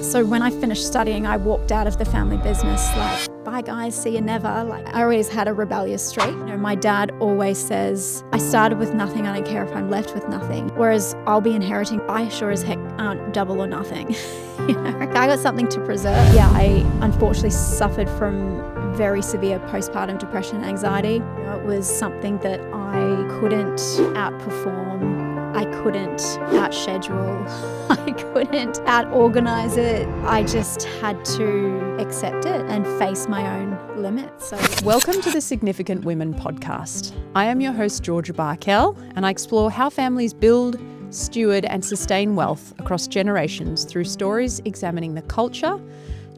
So when I finished studying, I walked out of the family business like, bye guys, see you never. Like, I always had a rebellious streak. You know, my dad always says, I started with nothing, I don't care if I'm left with nothing. Whereas I'll be inheriting, I sure as heck aren't double or nothing. You know, I got something to preserve. Yeah, I unfortunately suffered from very severe postpartum depression and anxiety. You know, it was something that I couldn't outperform. I couldn't outschedule. I couldn't out-organize it. I just had to accept it and face my own limits. So, welcome to the Significant Women podcast. I am your host, Georgia Barkell, and I explore how families build, steward and sustain wealth across generations through stories examining the culture,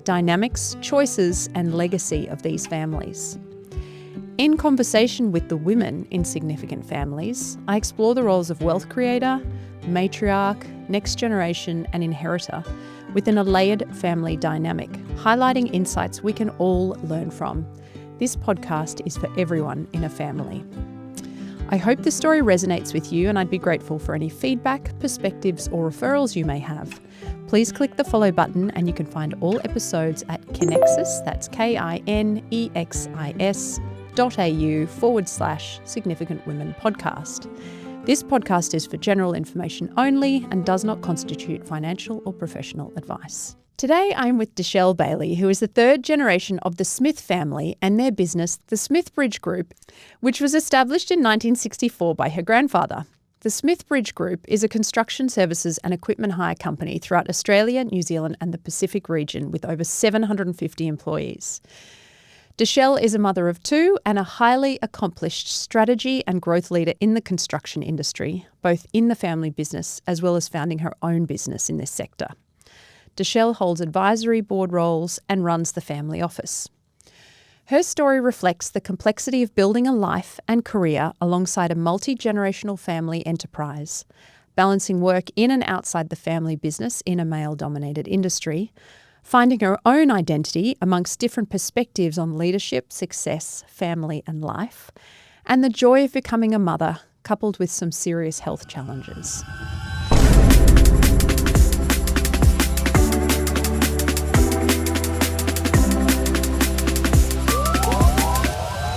dynamics, choices and legacy of these families. In conversation with the women in significant families, I explore the roles of wealth creator, matriarch, next generation and inheritor within a layered family dynamic, highlighting insights we can all learn from. This podcast is for everyone in a family. I hope the story resonates with you, and I'd be grateful for any feedback, perspectives or referrals you may have. Please click the follow button and you can find all episodes at Kinexis, that's kinexis.au/Significant Women Podcast. This podcast is for general information only and does not constitute financial or professional advice. Today I'm with Dashelle Bailey, who is the third generation of the Smith family and their business, the Smithbridge Group, which was established in 1964 by her grandfather. The Smithbridge Group is a construction services and equipment hire company throughout Australia, New Zealand and the Pacific region with over 750 employees. Deshelle is a mother of two and a highly accomplished strategy and growth leader in the construction industry, both in the family business as well as founding her own business in this sector. Dashelle holds advisory board roles and runs the family office. Her story reflects the complexity of building a life and career alongside a multi-generational family enterprise, balancing work in and outside the family business in a male-dominated industry, finding her own identity amongst different perspectives on leadership, success, family and life, and the joy of becoming a mother, coupled with some serious health challenges.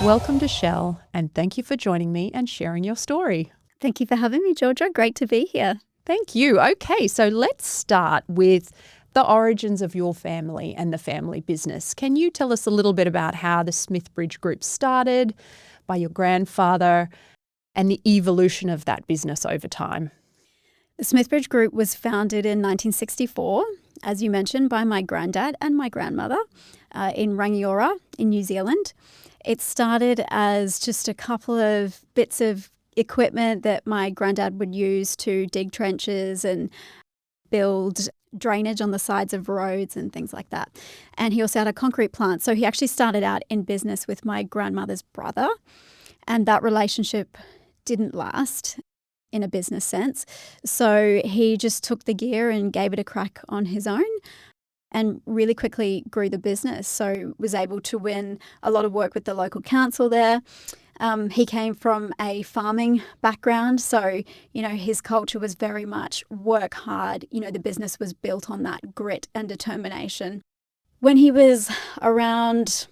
Welcome, Deshelle, and thank you for joining me and sharing your story. thank you for having me, Georgia. Great to be here. Thank you. Okay, so let's start with the origins of your family and the family business. Can you tell us a little bit about how the Smithbridge Group started by your grandfather and the evolution of that business over time? The Smithbridge Group was founded in 1964, as you mentioned, by my granddad and my grandmother in Rangiora in New Zealand. It started as just a couple of bits of equipment that my granddad would use to dig trenches and build drainage on the sides of roads and things like that. And he also had a concrete plant. So he actually started out in business with my grandmother's brother, and that relationship didn't last in a business sense. So he just took the gear and gave it a crack on his own and really quickly grew the business. So was able to win a lot of work with the local council there. He came from a farming background, so, you know, his culture was very much work hard. You know, the business was built on that grit and determination. When he was around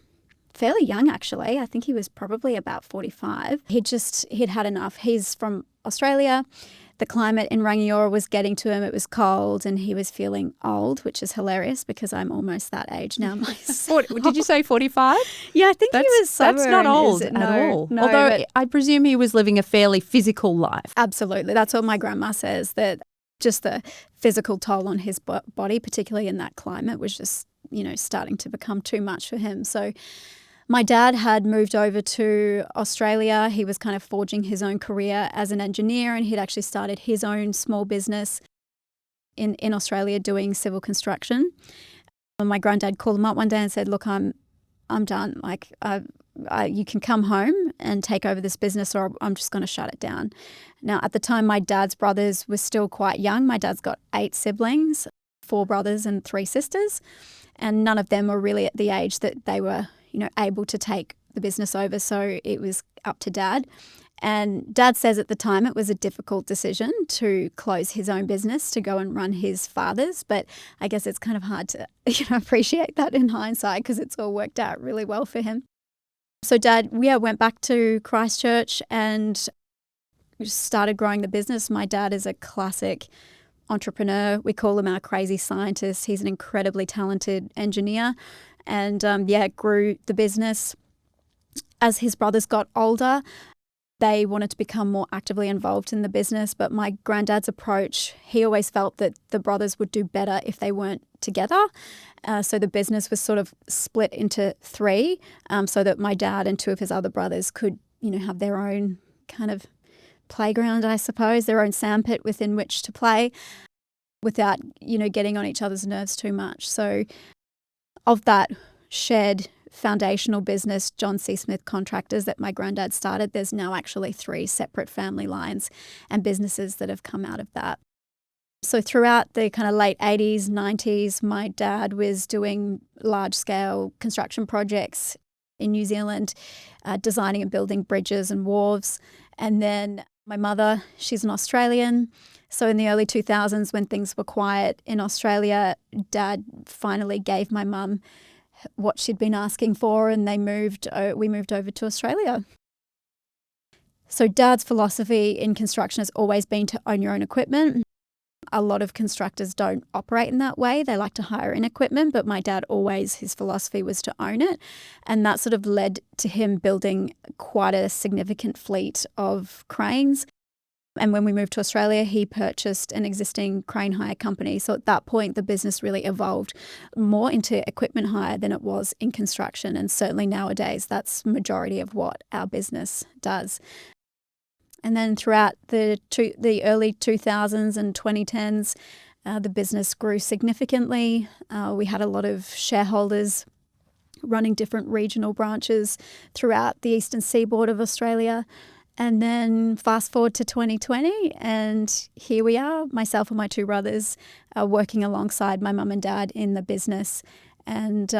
fairly young, actually, I think he was probably about 45, he'd had enough. He's from Australia. The climate in Rangiora was getting to him. It was cold and he was feeling old, which is hilarious because I'm almost that age now myself. Did you say 45? Yeah, I think he was somewhere. That's not old at all. No, although I presume he was living a fairly physical life. Absolutely. That's what my grandma says, that just the physical toll on his body, particularly in that climate, was just, you know, starting to become too much for him. So my dad had moved over to Australia. He was kind of forging his own career as an engineer, and he'd actually started his own small business in Australia doing civil construction. And my granddad called him up one day and said, look, I'm done. Like, you can come home and take over this business or I'm just going to shut it down. Now, at the time, my dad's brothers were still quite young. My dad's got 8 siblings, 4 brothers and 3 sisters, and none of them were really at the age that they were, you know, able to take the business over. So it was up to Dad. And Dad says at the time it was a difficult decision to close his own business to go and run his father's. But I guess it's kind of hard to appreciate that in hindsight because it's all worked out really well for him. So Dad, went back to Christchurch and started growing the business. My dad is a classic entrepreneur. We call him our crazy scientist. He's an incredibly talented engineer and grew the business. As his brothers got older, they wanted to become more actively involved in the business, but my granddad's approach, he always felt that the brothers would do better if they weren't together. So the business was sort of split into three so that my dad and two of his other brothers could, have their own kind of playground, I suppose, their own sandpit within which to play without, getting on each other's nerves too much. So of that shared foundational business, John C. Smith Contractors, that my granddad started, there's now actually 3 separate family lines and businesses that have come out of that. So throughout the kind of late 80s, 90s, my dad was doing large-scale construction projects in New Zealand, designing and building bridges and wharves. And then my mother, she's an Australian. So in the early 2000s, when things were quiet in Australia, Dad finally gave my mum what she'd been asking for, and we moved over to Australia. So Dad's philosophy in construction has always been to own your own equipment. A lot of constructors don't operate in that way. They like to hire in equipment, but my dad always, his philosophy was to own it. And that sort of led to him building quite a significant fleet of cranes. And when we moved to Australia, he purchased an existing crane hire company. So at that point, the business really evolved more into equipment hire than it was in construction. And certainly nowadays, that's majority of what our business does. And then throughout the early 2000s and 2010s, the business grew significantly. We had a lot of shareholders running different regional branches throughout the eastern seaboard of Australia. And then fast forward to 2020, and here we are, myself and my 2 brothers, working alongside my mum and dad in the business. And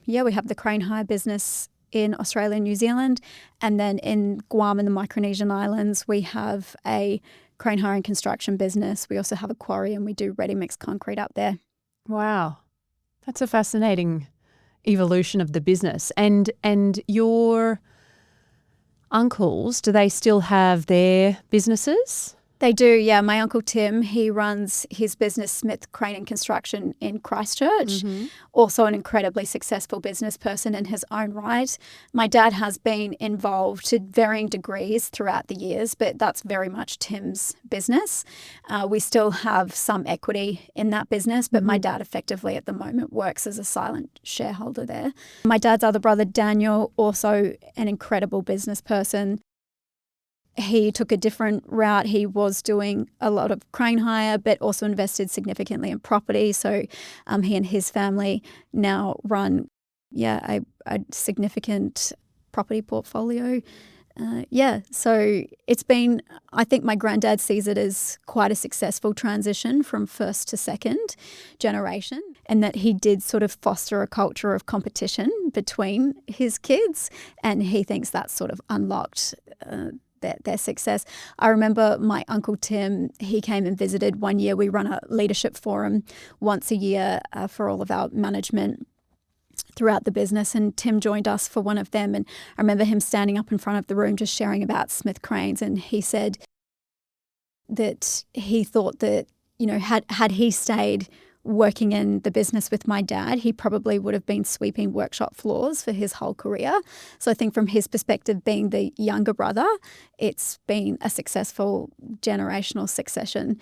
we have the crane hire business in Australia and New Zealand. And then in Guam and the Micronesian Islands, we have a crane hire and construction business. We also have a quarry and we do ready-mix concrete up there. Wow. That's a fascinating evolution of the business. And your uncles, do they still have their businesses? They do, yeah. My Uncle Tim, he runs his business, Smith Crane and Construction, in Christchurch. Mm-hmm. Also an incredibly successful business person in his own right. My dad has been involved to varying degrees throughout the years, but that's very much Tim's business. We still have some equity in that business, but my dad effectively at the moment works as a silent shareholder there. My dad's other brother, Daniel, also an incredible business person. He took a different route. He was doing a lot of crane hire, but also invested significantly in property. So he and his family now run, a significant property portfolio. So it's been, I think my granddad sees it as quite a successful transition from first to second generation, and that he did sort of foster a culture of competition between his kids, and he thinks that's sort of unlocked their success. I remember my Uncle Tim, he came and visited one year. We run a leadership forum once a year for all of our management throughout the business, and Tim joined us for one of them. And I remember him standing up in front of the room just sharing about Smith Cranes, and he said that he thought that, had he stayed working in the business with my dad, he probably would have been sweeping workshop floors for his whole career. So I think from his perspective, being the younger brother, it's been a successful generational succession.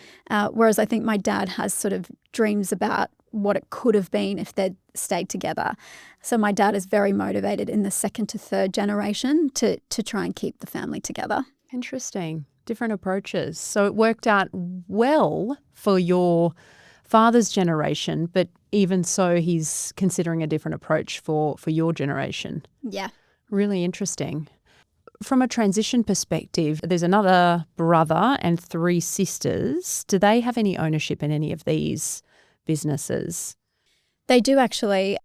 Whereas I think my dad has sort of dreams about what it could have been if they'd stayed together. So my dad is very motivated in the second to third generation to try and keep the family together. Interesting. Different approaches. So it worked out well for your father's generation, but even so, he's considering a different approach for your generation. Yeah. Really interesting. From a transition perspective, there's another brother and 3 sisters. Do they have any ownership in any of these businesses? They do actually.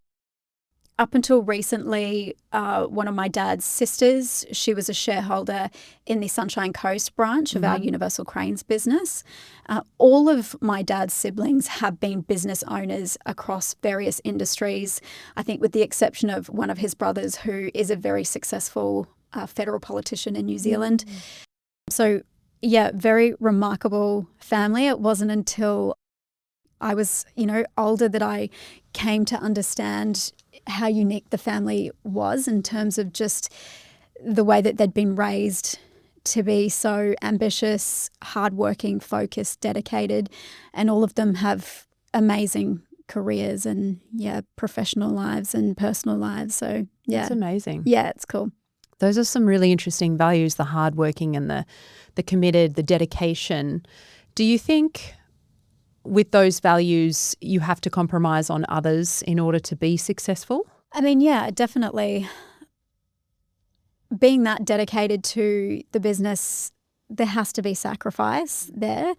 up until recently, one of my dad's sisters, she was a shareholder in the Sunshine Coast branch of our Universal Cranes business. All of my dad's siblings have been business owners across various industries, I think with the exception of one of his brothers who is a very successful federal politician in New Zealand. So, yeah, very remarkable family. It wasn't until I was, older that I came to understand how unique the family was in terms of just the way that they'd been raised to be so ambitious, hardworking, focused, dedicated, and all of them have amazing careers and, professional lives and personal lives. So, yeah. It's amazing. Yeah, it's cool. Those are some really interesting values, the hardworking and the committed, the dedication. Do you think with those values you have to compromise on others in order to be successful? I mean, yeah, definitely. Being that dedicated to the business, there has to be sacrifice there. And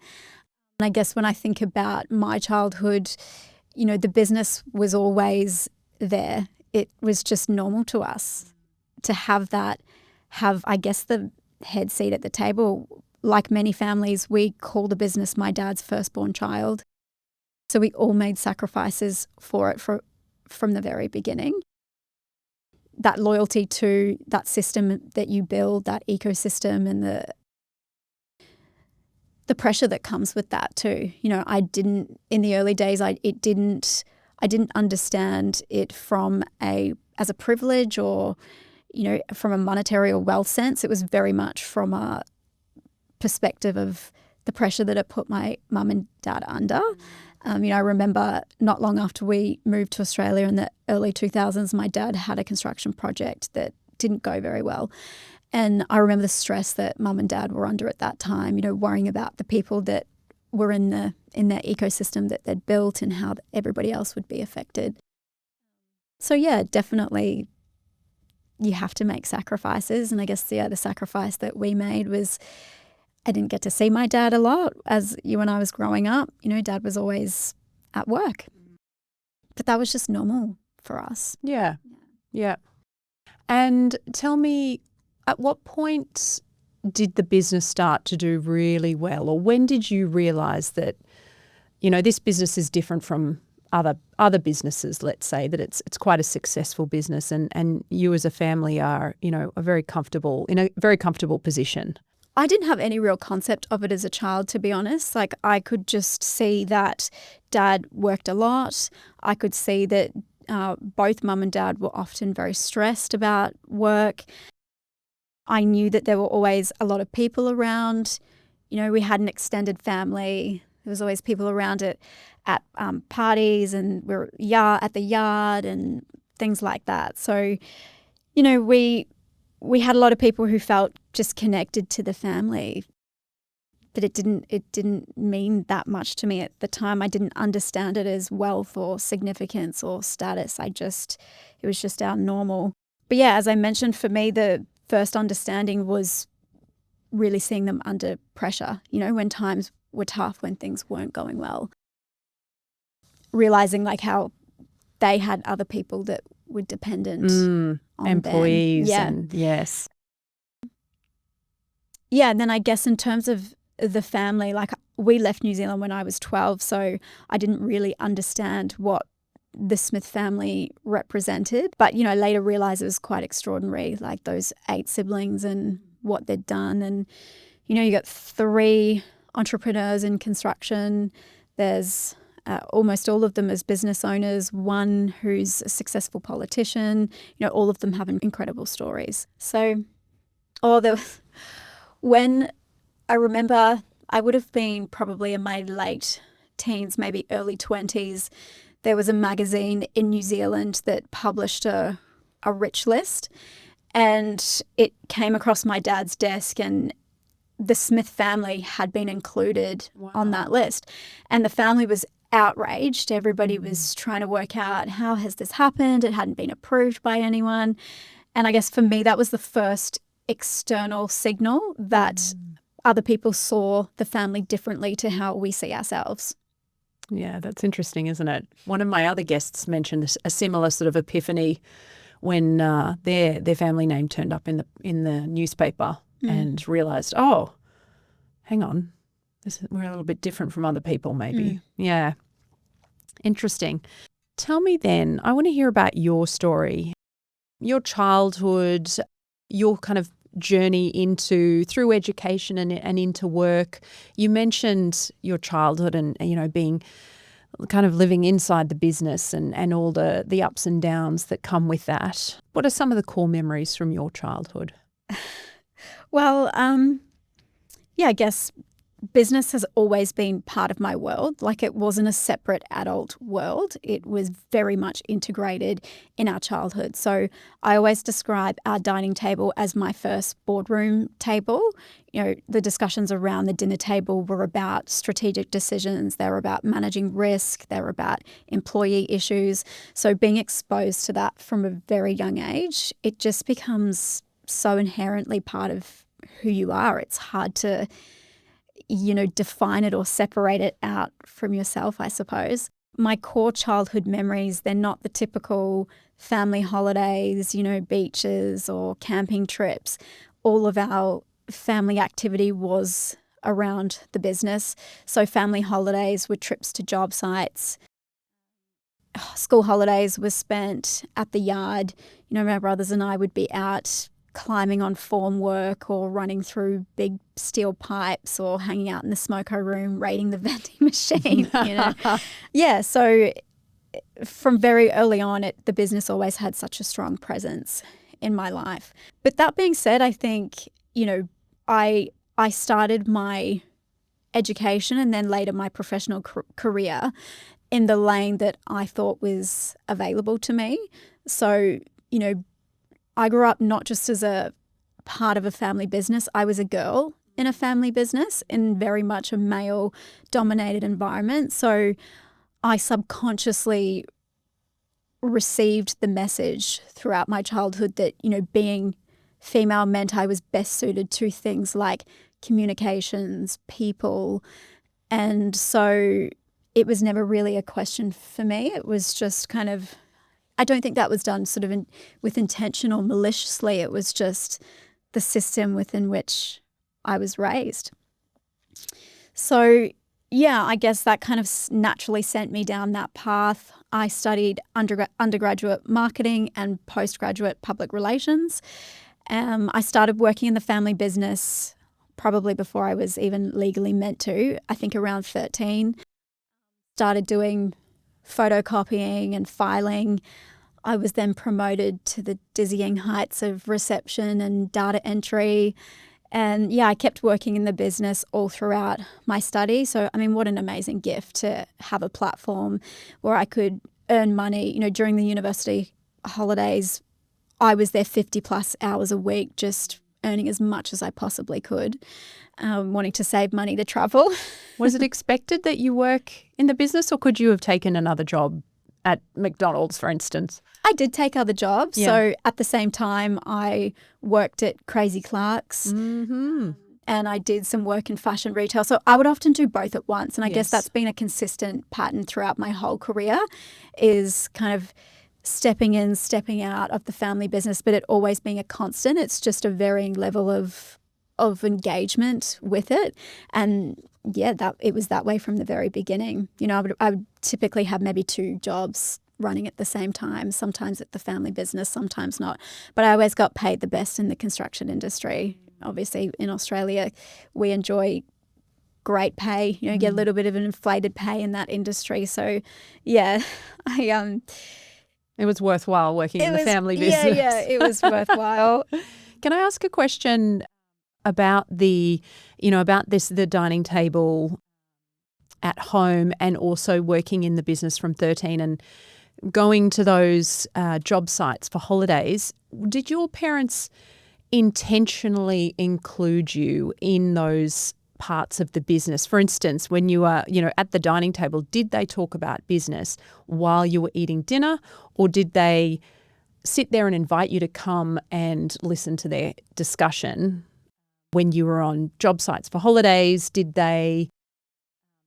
I guess when I think about my childhood, the business was always there. It was just normal to us to have I guess, the head seat at the table. Like many families, we call the business my dad's firstborn child. So we all made sacrifices for it from the very beginning. That loyalty to that system that you build, that ecosystem, and the pressure that comes with that too. I didn't, in the early days, I didn't understand it as a privilege or, from a monetary or wealth sense. It was very much from a perspective of the pressure that it put my mum and dad under. I remember not long after we moved to Australia in the early 2000s, my dad had a construction project that didn't go very well. And I remember the stress that mum and dad were under at that time, worrying about the people that were in their ecosystem that they'd built and how everybody else would be affected. So, yeah, definitely you have to make sacrifices. And I guess, the sacrifice that we made was I didn't get to see my dad a lot as when I was growing up. Dad was always at work. But that was just normal for us. Yeah. And tell me, at what point did the business start to do really well? Or when did you realise that, this business is different from other businesses, let's say, that it's quite a successful business and you as a family are, in a very comfortable position? I didn't have any real concept of it as a child, to be honest. Like, I could just see that Dad worked a lot. I could see that both mum and dad were often very stressed about work. I knew that there were always a lot of people around. We had an extended family. There was always people around at parties, and we were at the yard and things like that. So, we had a lot of people who felt just connected to the family, but it didn't mean that much to me at the time. I didn't understand it as wealth or significance or status. It was just our normal. But yeah, as I mentioned, for me, the first understanding was really seeing them under pressure, when times were tough, when things weren't going well. Realizing like how they had other people that were dependent on employees them. Yeah. And yes. Yeah, and then I guess in terms of the family, like, we left New Zealand when I was 12, so I didn't really understand what the Smith family represented. But, later realised it was quite extraordinary, like those 8 siblings and what they'd done. And, you got 3 entrepreneurs in construction. There's almost all of them as business owners, one who's a successful politician. All of them have incredible stories. So, when I remember, I would have been probably in my late teens, maybe early 20s, there was a magazine in New Zealand that published a rich list, and it came across my dad's desk, and the Smith family had been included on that list. And the family was outraged. Everybody was trying to work out, how has this happened? It hadn't been approved by anyone. And I guess for me, that was the first external signal that other people saw the family differently to how we see ourselves. Yeah, that's interesting, isn't it? One of my other guests mentioned a similar sort of epiphany when their family name turned up in the newspaper and realised, oh, hang on, we're a little bit different from other people maybe. Yeah, interesting. Tell me then, I want to hear about your story, your childhood, your kind of journey through education and into work. You mentioned your childhood and, being kind of living inside the business and all the ups and downs that come with that. What are some of the core memories from your childhood? Well, I guess business has always been part of my world. Like, it wasn't a separate adult world. It was very much integrated in our childhood. So I always describe our dining table as my first boardroom table. The discussions around the dinner table were about strategic decisions. They were about managing risk. They were about employee issues. So being exposed to that from a very young age, it just becomes so inherently part of who you are. It's hard to define it or separate it out from yourself, I suppose. My core childhood memories, they're not the typical family holidays, beaches or camping trips. All of our family activity was around the business. So family holidays were trips to job sites. School holidays were spent at the yard. My brothers and I would be out climbing on formwork or running through big steel pipes or hanging out in the smoko room raiding the vending machine. Yeah, so from very early on, the business always had such a strong presence in my life. But that being said, I think, I started my education and then later my professional career in the lane that I thought was available to me. So, I grew up not just as a part of a family business. I was a girl in a family business in very much a male-dominated environment. So I subconsciously received the message throughout my childhood that, being female meant I was best suited to things like communications, people. And so it was never really a question for me. It was just kind of, I don't think that was done sort of with intention or maliciously. It was just the system within which I was raised. So, yeah, I guess that kind of naturally sent me down that path. I studied undergraduate marketing and postgraduate public relations. I started working in the family business probably before I was even legally meant to, I think around 13. Started doing photocopying and filing. I was then promoted to the dizzying heights of reception and data entry. And I kept working in the business all throughout my study. So, what an amazing gift to have a platform where I could earn money. During the university holidays, I was there 50 plus hours a week, just earning as much as I possibly could, wanting to save money to travel. Was it expected that you work in the business, or could you have taken another job at McDonald's, for instance? I did take other jobs. Yeah. So at the same time, I worked at Crazy Clark's Mm-hmm. and I did some work in fashion retail. So I would often do both at once. And I guess Yes. that's been a consistent pattern throughout my whole career, is kind of stepping in, stepping out of the family business, but it always being a constant. It's just a varying level of engagement with it. And that it was that way from the very beginning. I would typically have maybe 2 jobs running at the same time, sometimes at the family business, sometimes not. But I always got paid the best in the construction industry. Obviously, in Australia, we enjoy great pay. You get a little bit of an inflated pay in that industry. So, It was worthwhile working in the family business. Yeah, it was worthwhile. Can I ask a question about the dining table at home and also working in the business from 13 and going to those job sites for holidays? Did your parents intentionally include you in those parts of the business? For instance, when you were, at the dining table, did they talk about business while you were eating dinner, or did they sit there and invite you to come and listen to their discussion when you were on job sites for holidays? Did they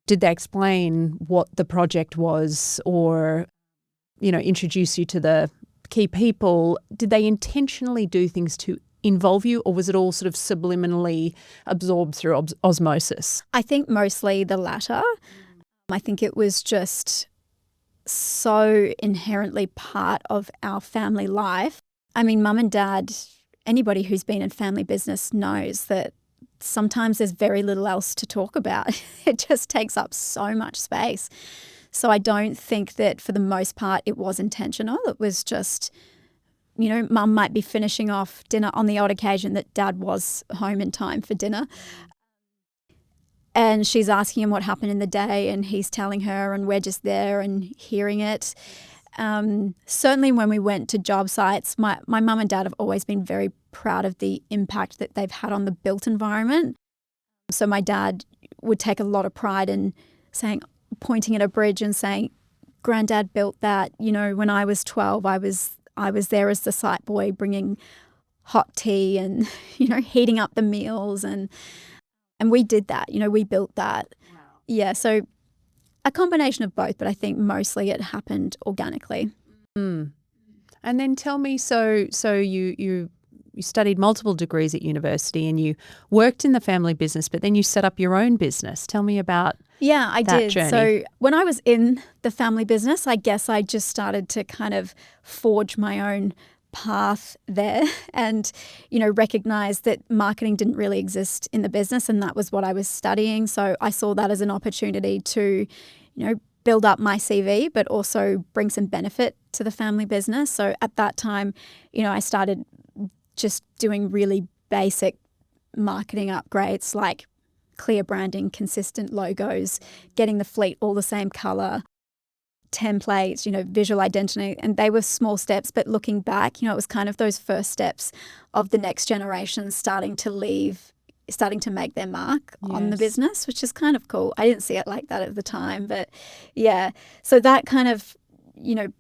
did they explain what the project was or, introduce you to the key people? Did they intentionally do things to involve you, or was it all sort of subliminally absorbed through osmosis? I think mostly the latter. I think it was just so inherently part of our family life. I mean, mum and dad, anybody who's been in family business knows that sometimes there's very little else to talk about. It just takes up so much space. So I don't think that for the most part it was intentional. It was just, mum might be finishing off dinner on the odd occasion that dad was home in time for dinner. And she's asking him what happened in the day and he's telling her and we're just there and hearing it. Certainly when we went to job sites, my mum and dad have always been very proud of the impact that they've had on the built environment. So my dad would take a lot of pride in pointing at a bridge and saying, Granddad built that. When I was 12, I was there as the site boy bringing hot tea and, heating up the meals and we did that, we built that. Wow. Yeah, so a combination of both, but I think mostly it happened organically. Mm. And then tell me, so you studied multiple degrees at university and you worked in the family business, but then you set up your own business. Tell me about I that did. journey. So when I was in the family business, I guess I just started to kind of forge my own path there and, recognize that marketing didn't really exist in the business and that was what I was studying. So I saw that as an opportunity to, build up my CV, but also bring some benefit to the family business. So at that time, I started just doing really basic marketing upgrades like clear branding, consistent logos, getting the fleet all the same color, templates, visual identity, and they were small steps, but looking back, it was kind of those first steps of the next generation starting to make their mark on the business, which is kind of cool. I didn't see it like that at the time, but yeah. So that kind of,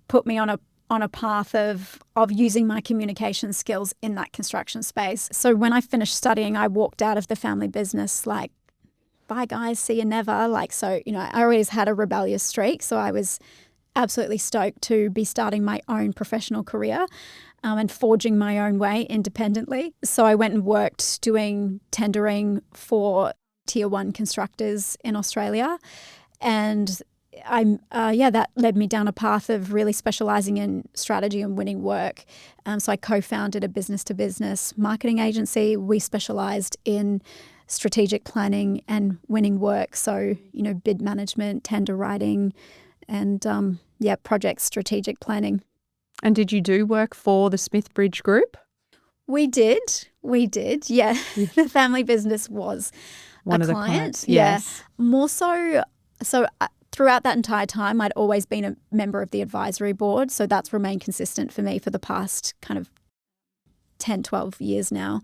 put me on a path of using my communication skills in that construction space. So when I finished studying, I walked out of the family business like, bye guys, see you never. I always had a rebellious streak, so I was absolutely stoked to be starting my own professional career and forging my own way independently. So I went and worked doing tendering for tier 1 constructors in Australia. And that led me down a path of really specializing in strategy and winning work. So I co-founded a business-to-business marketing agency. We specialized in strategic planning and winning work. So, bid management, tender writing, and project strategic planning. And did you do work for the Smithbridge Group? We did. Yeah. The family business was one a of client. The clients. Yes. Yeah. More so. So throughout that entire time, I'd always been a member of the advisory board. So that's remained consistent for me for the past kind of 10, 12 years now.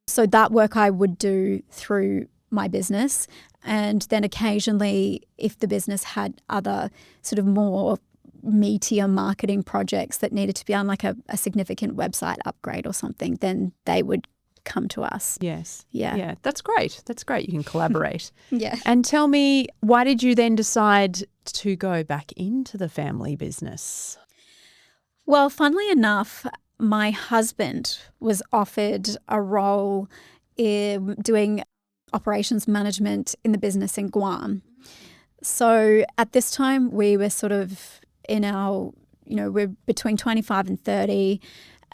So that work I would do through my business. And then occasionally, if the business had other sort of more meatier marketing projects that needed to be on like a significant website upgrade or something, then they would come to us. Yes. Yeah. Yeah. That's great. You can collaborate. Yeah. And tell me, why did you then decide to go back into the family business? Well, funnily enough, my husband was offered a role in doing operations management in the business in Guam. So at this time, we were sort of in our, we're between 25 and 30.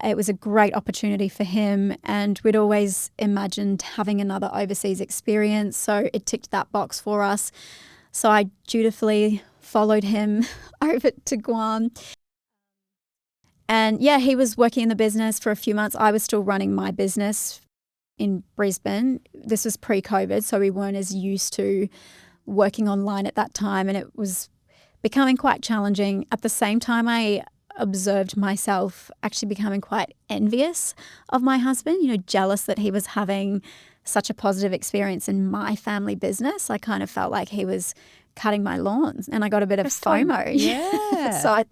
It was a great opportunity for him, and we'd always imagined having another overseas experience. So it ticked that box for us. So I dutifully followed him over to Guam. And yeah, he was working in the business for a few months. I was still running my business in Brisbane. This was pre-COVID, so we weren't as used to working online at that time, and it was becoming quite challenging. At the same time, I observed myself actually becoming quite envious of my husband, jealous that he was having such a positive experience in my family business. I kind of felt like he was cutting my lawns, and I got a bit of FOMO. Yeah. So I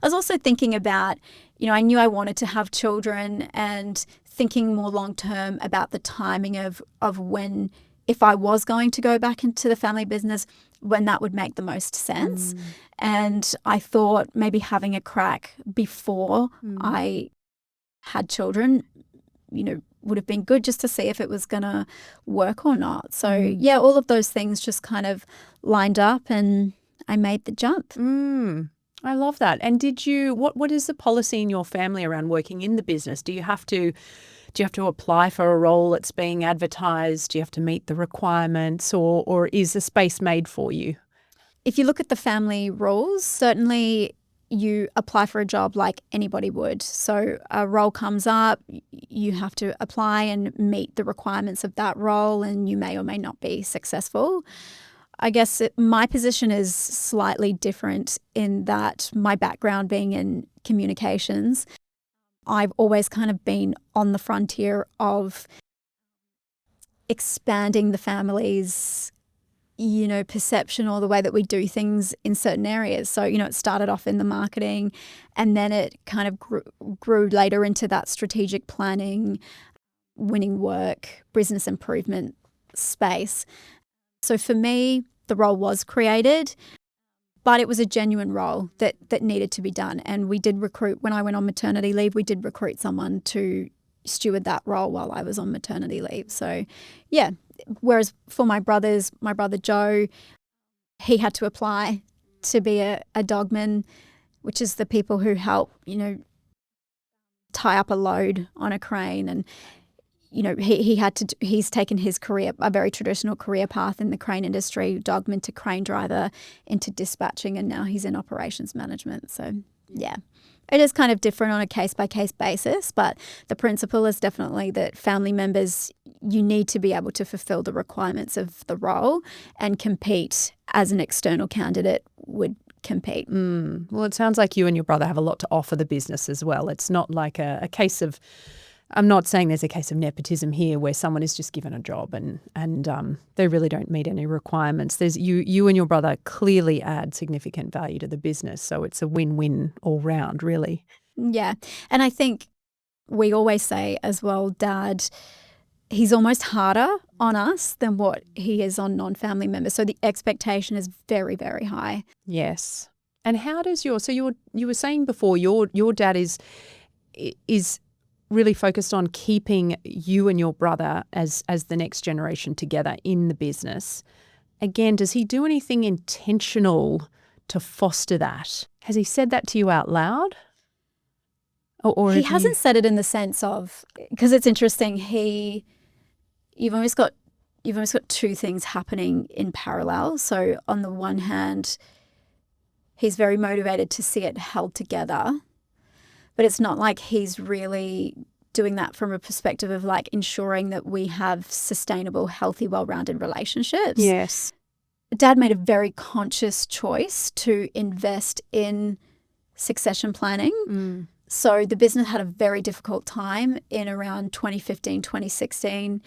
was also thinking about, I knew I wanted to have children, and thinking more long term about the timing of when if I was going to go back into the family business, when that would make the most sense. And I thought maybe having a crack before I had children, would have been good just to see if it was going to work or not. So yeah, all of those things just kind of lined up and I made the jump. I love that. And did you, what is the policy in your family around working in the business? Do you have to apply for a role that's being advertised? Do you have to meet the requirements, or is the space made for you? If you look at the family rules, certainly you apply for a job like anybody would. So a role comes up, you have to apply and meet the requirements of that role, and you may or may not be successful. I guess my position is slightly different in that my background being in communications, I've always kind of been on the frontier of expanding the family's, perception or the way that we do things in certain areas. So, it started off in the marketing and then it kind of grew later into that strategic planning, winning work, business improvement space. So for me, the role was created, but it was a genuine role that needed to be done. And we did recruit, when I went on maternity leave, we did recruit someone to steward that role while I was on maternity leave. So yeah, whereas for my brother Joe, he had to apply to be a dogman, which is the people who help, tie up a load on a crane. And he's taken his career, a very traditional career path in the crane industry, dogman to crane driver into dispatching, and now he's in operations management. So yeah, it is kind of different on a case-by-case basis, but the principle is definitely that family members, you need to be able to fulfill the requirements of the role and compete as an external candidate would compete. Well, it sounds like you and your brother have a lot to offer the business as well. It's not like a case of, I'm not saying there's a case of nepotism here where someone is just given a job and they really don't meet any requirements. There's you and your brother clearly add significant value to the business, so it's a win-win all round, really. Yeah, and I think we always say as well, Dad, he's almost harder on us than what he is on non-family members. So the expectation is very, very high. Yes. And how does you were saying before your dad is really focused on keeping you and your brother as the next generation together in the business. Again, does he do anything intentional to foster that? Has he said that to you out loud? Or he hasn't said it in the sense of, because it's interesting, you've almost got two things happening in parallel. So on the one hand, he's very motivated to see it held together. But it's not like he's really doing that from a perspective of like ensuring that we have sustainable, healthy, well-rounded relationships. Yes. Dad made a very conscious choice to invest in succession planning. So the business had a very difficult time in around 2015, 2016.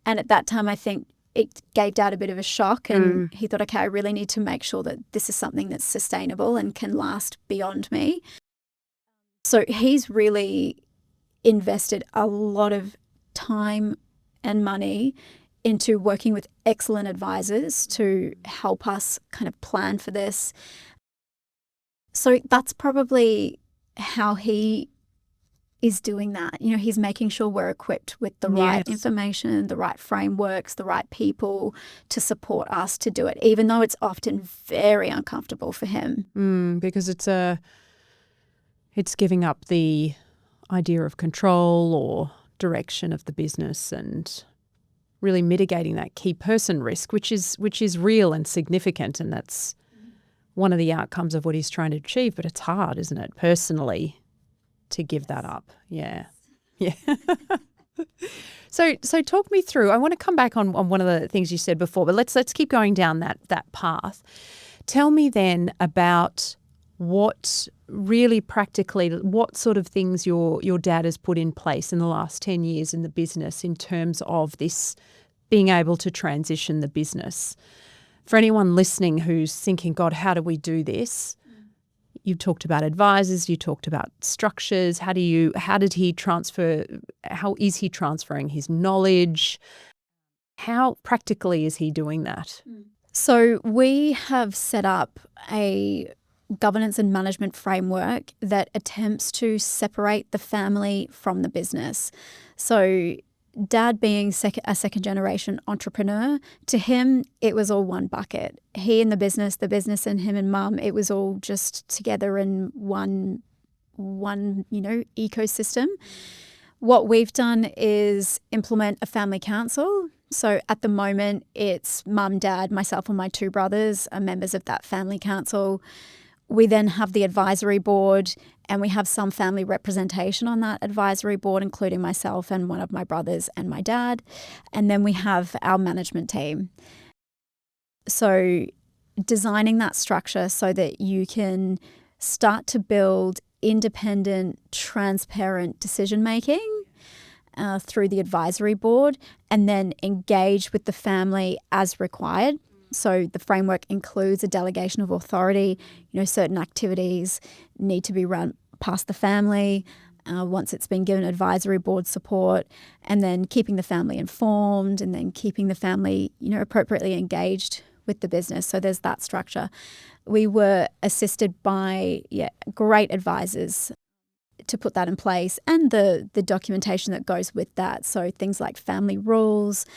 And at that time, I think it gave Dad a bit of a shock and he thought, okay, I really need to make sure that this is something that's sustainable and can last beyond me. So he's really invested a lot of time and money into working with excellent advisors to help us kind of plan for this. So that's probably how he is doing that. He's making sure we're equipped with the right information, the right frameworks, the right people to support us to do it, even though it's often very uncomfortable for him. Because it's giving up the idea of control or direction of the business and really mitigating that key person risk, which is real and significant, and that's one of the outcomes of what he's trying to achieve. But it's hard, isn't it, personally, to give that up? Yeah. So talk me through. I want to come back on one of the things you said before, but let's keep going down that path. Tell me then about what really practically, what sort of things your dad has put in place in the last 10 years in the business in terms of this being able to transition the business. For anyone listening who's thinking, God, how do we do this? You've talked about advisors, you talked about structures. How is he transferring his knowledge? How practically is he doing that? So we have set up a governance and management framework that attempts to separate the family from the business. So Dad being a second generation entrepreneur, to him, it was all one bucket. He and the business and him and Mum, it was all just together in one ecosystem. What we've done is implement a family council. So at the moment, it's Mum, Dad, myself and my two brothers are members of that family council. We then have the advisory board, and we have some family representation on that advisory board, including myself and one of my brothers and my dad. And then we have our management team. So designing that structure so that you can start to build independent, transparent decision-making through the advisory board, and then engage with the family as required. So the framework includes a delegation of authority. Certain activities need to be run past the family once it's been given advisory board support, and then keeping the family informed, and then keeping the family, appropriately engaged with the business. So there's that structure. We were assisted by great advisors to put that in place, and the documentation that goes with that. So things like family rules,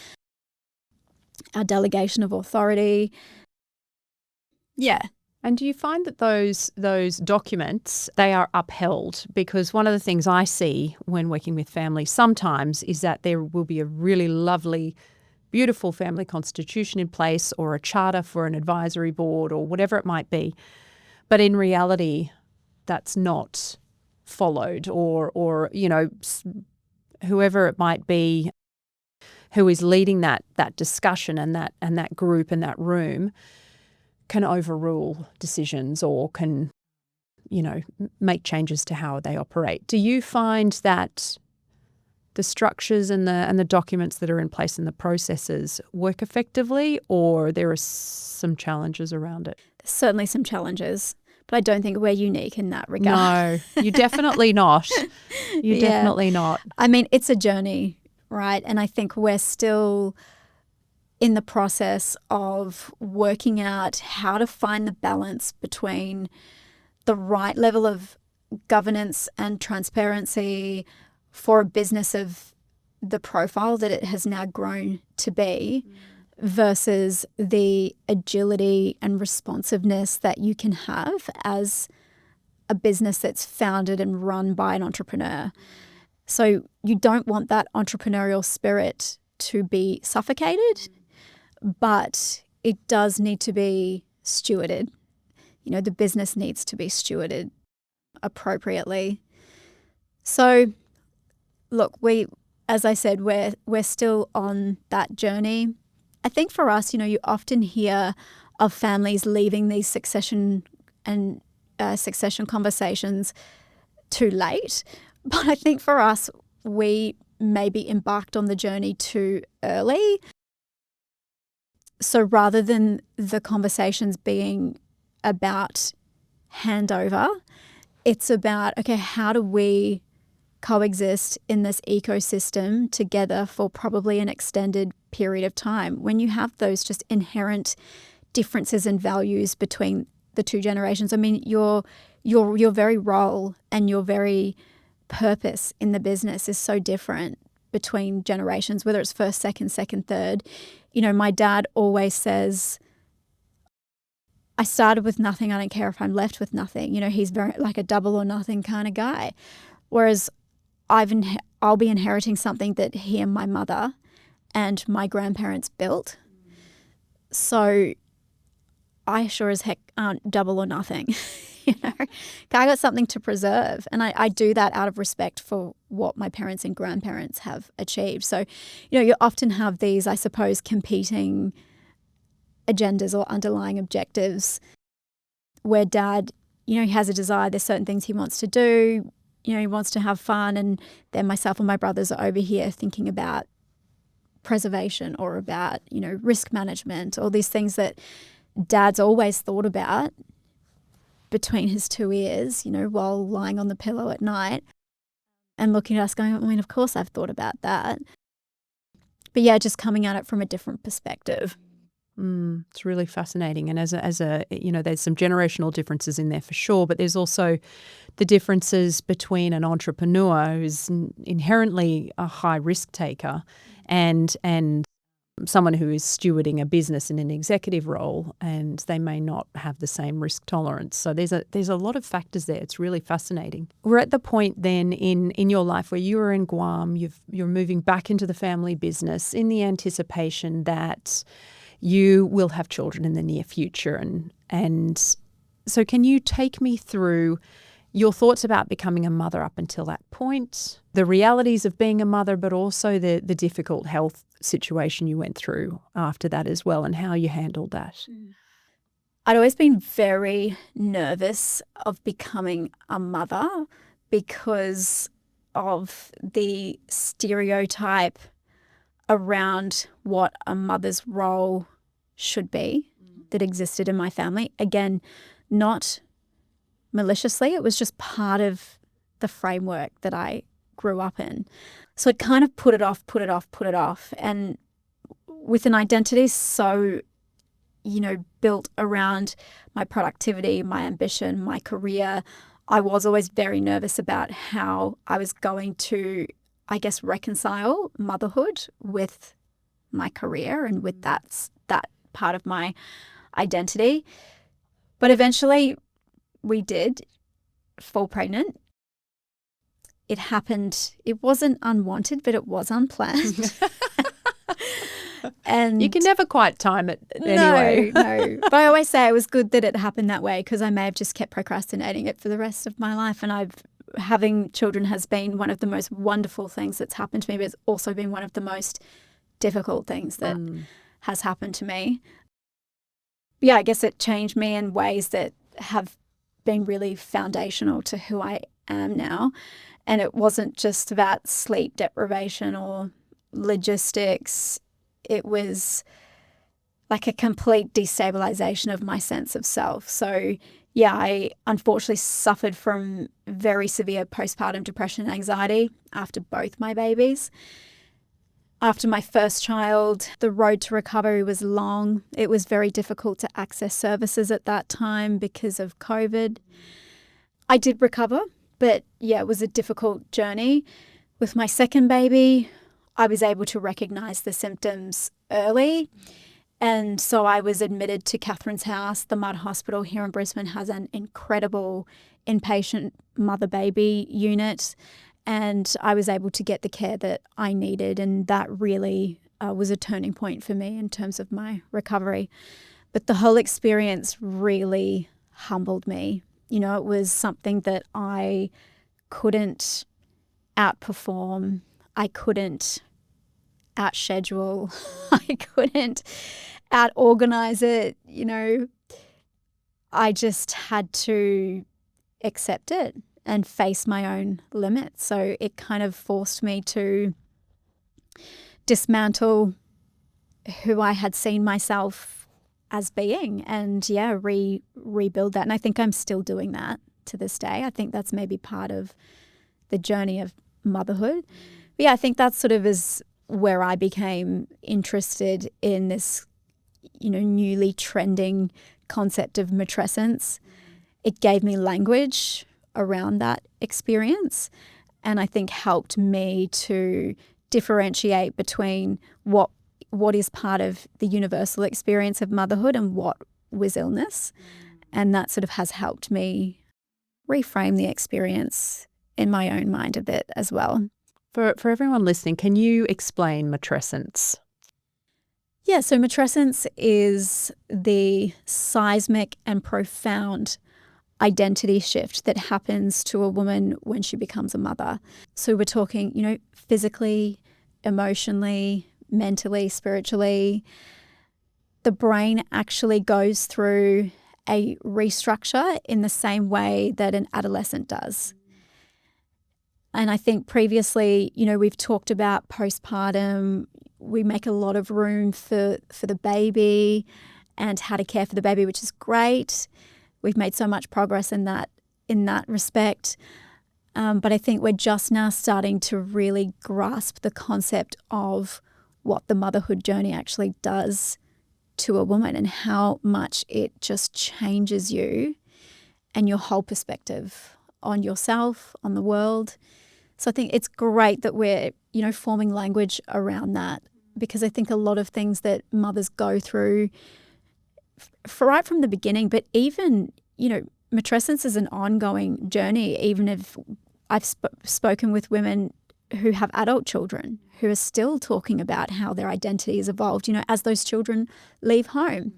our delegation of authority. Yeah. And do you find that those documents, they are upheld? Because one of the things I see when working with families sometimes is that there will be a really lovely, beautiful family constitution in place, or a charter for an advisory board, or whatever it might be. But in reality, that's not followed, or whoever it might be who is leading that discussion and that group and that room can overrule decisions, or can, make changes to how they operate. Do you find that the structures and the documents that are in place and the processes work effectively, or there are some challenges around it? There's certainly some challenges, but I don't think we're unique in that regard. No, you're definitely not. You're definitely not. I mean, it's a journey, right? And I think we're still in the process of working out how to find the balance between the right level of governance and transparency for a business of the profile that it has now grown to be, versus the agility and responsiveness that you can have as a business that's founded and run by an entrepreneur. So you don't want that entrepreneurial spirit to be suffocated, but it does need to be stewarded. The business needs to be stewarded appropriately. So look, as I said, we're still on that journey. I think for us, you often hear of families leaving these succession conversations too late. But I think for us, we maybe embarked on the journey too early. So rather than the conversations being about handover, it's about, okay, how do we coexist in this ecosystem together for probably an extended period of time? When you have those just inherent differences in values between the two generations, I mean, your very role and your very purpose in the business is so different between generations, whether it's first, second, third. My dad always says, I started with nothing. I don't care if I'm left with nothing. He's very like a double or nothing kind of guy. Whereas I'll be inheriting something that he and my mother and my grandparents built. So I sure as heck aren't double or nothing. I got something to preserve. And I do that out of respect for what my parents and grandparents have achieved. So, you often have these, I suppose, competing agendas or underlying objectives where Dad, he has a desire. There's certain things he wants to do. He wants to have fun. And then myself and my brothers are over here thinking about preservation or about, risk management, all these things that Dad's always thought about between his two ears, while lying on the pillow at night and looking at us going, I mean, of course I've thought about that. But yeah, just coming at it from a different perspective. It's really fascinating. And as a there's some generational differences in there for sure, but there's also the differences between an entrepreneur who's inherently a high risk taker and someone who is stewarding a business in an executive role, and they may not have the same risk tolerance. So there's a lot of factors there. It's really fascinating. We're at the point then in your life where you are in Guam, you're moving back into the family business in the anticipation that you will have children in the near future. And so can you take me through your thoughts about becoming a mother up until that point, the realities of being a mother, but also the difficult health situation you went through after that as well, and how you handled that? I'd always been very nervous of becoming a mother because of the stereotype around what a mother's role should be that existed in my family. Again, not maliciously, it was just part of the framework that I grew up in. So it kind of put it off. And with an identity so, built around my productivity, my ambition, my career, I was always very nervous about how I was going to, reconcile motherhood with my career and with that part of my identity. But eventually we did fall pregnant. It happened. It wasn't unwanted, but it was unplanned. And you can never quite time it anyway. No. But I always say it was good that it happened that way, because I may have just kept procrastinating it for the rest of my life. And having children has been one of the most wonderful things that's happened to me, but it's also been one of the most difficult things that has happened to me. Yeah, I guess it changed me in ways that have been really foundational to who I am now. And it wasn't just about sleep deprivation or logistics. It was like a complete destabilization of my sense of self. So yeah, I unfortunately suffered from very severe postpartum depression and anxiety after both my babies. After my first child, the road to recovery was long. It was very difficult to access services at that time because of COVID. I did recover, but yeah, it was a difficult journey. With my second baby, I was able to recognize the symptoms early. And so I was admitted to Catherine's House. The Mud Hospital here in Brisbane has an incredible inpatient mother-baby unit. And I was able to get the care that I needed. And that really was a turning point for me in terms of my recovery. But the whole experience really humbled me. It was something that I couldn't outperform. I couldn't outschedule. I couldn't outorganize it. I just had to accept it and face my own limits. So it kind of forced me to dismantle who I had seen myself as being and, rebuild that. And I think I'm still doing that to this day. I think that's maybe part of the journey of motherhood. But yeah, I think that sort of is where I became interested in this, newly trending concept of matrescence. It gave me language around that experience, and I think helped me to differentiate between what is part of the universal experience of motherhood and what was illness. And that sort of has helped me reframe the experience in my own mind a bit as well. For everyone listening, can you explain matrescence? Yeah, so matrescence is the seismic and profound identity shift that happens to a woman when she becomes a mother. So we're talking, physically, emotionally, mentally, spiritually. The brain actually goes through a restructure in the same way that an adolescent does. And I think previously, we've talked about postpartum. We make a lot of room for the baby and how to care for the baby, which is great. We've made so much progress in that respect. But I think we're just now starting to really grasp the concept of what the motherhood journey actually does to a woman and how much it just changes you and your whole perspective on yourself, on the world. So I think it's great that we're, forming language around that, because I think a lot of things that mothers go through right from the beginning, but even, matrescence is an ongoing journey. Even if I've spoken with women who have adult children who are still talking about how their identity has evolved, as those children leave home.